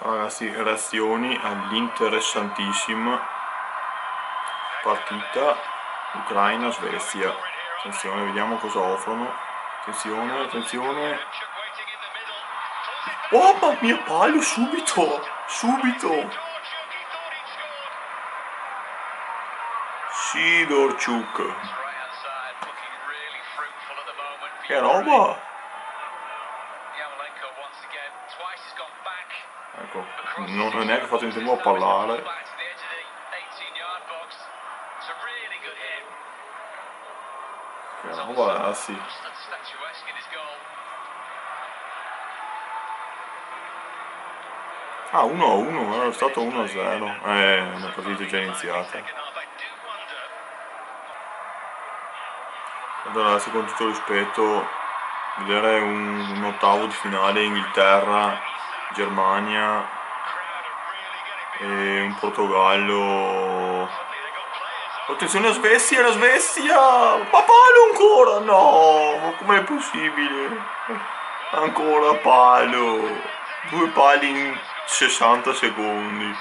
Ragazzi, reazioni all'interessantissima partita Ucraina-Svezia. Attenzione, vediamo cosa offrono. Attenzione, attenzione. Oh, mamma mia, palo subito! Subito! Sidorchuk. Che roba! Ecco, non è che fatto in tempo a parlare. Che roba, ragazzi. Ah, 1-1, era stato 1-0. La partita è già iniziata. Allora, ragazzi, con tutto rispetto, vedere un ottavo di finale Inghilterra-Germania e un Portogallo. Attenzione, la Svezia! Palo ancora! No, ma com'è possibile? Ancora palo! 2 pali in 60 secondi.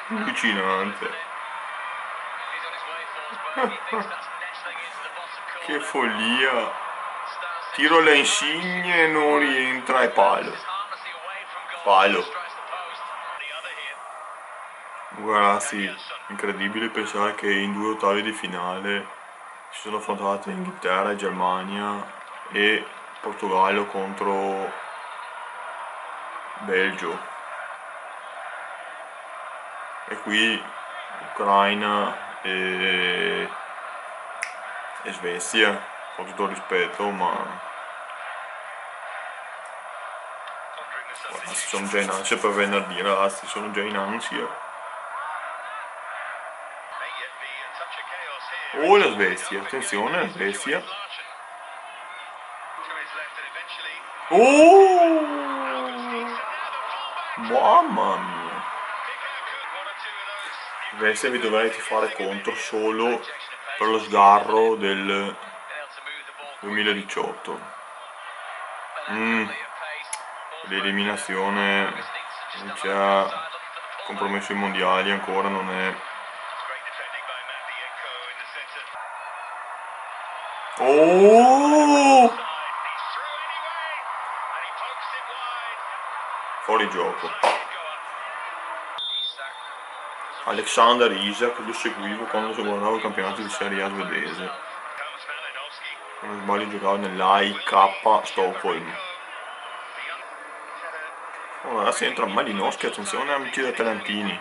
Allucinante. Che follia. Tiro alle insigne, non rientra e palo. Palo. Ragazzi, incredibile pensare che in 2 ottavi di finale si sono affrontate Inghilterra e Germania e Portogallo contro Belgio. E qui Ucraina e Svezia, con tutto il rispetto, ma ragazzi, sono già in ansia per venerdì, ragazzi, sono già in ansia. Oh, la Svezia, attenzione, la Svezia. Oh! Mamma mia. Svezia vi dovrete fare contro solo per lo sgarro del 2018. L'eliminazione non ci ha compromesso i mondiali, ancora non è. Oh! Fuori gioco. Alexander Isak lo seguivo quando guardavo il campionato di Serie A svedese. Non sbaglio, giocava nell'AIK Stockholm. Oh, ragazzi, entra Malinowski, attenzione amici da Talentini.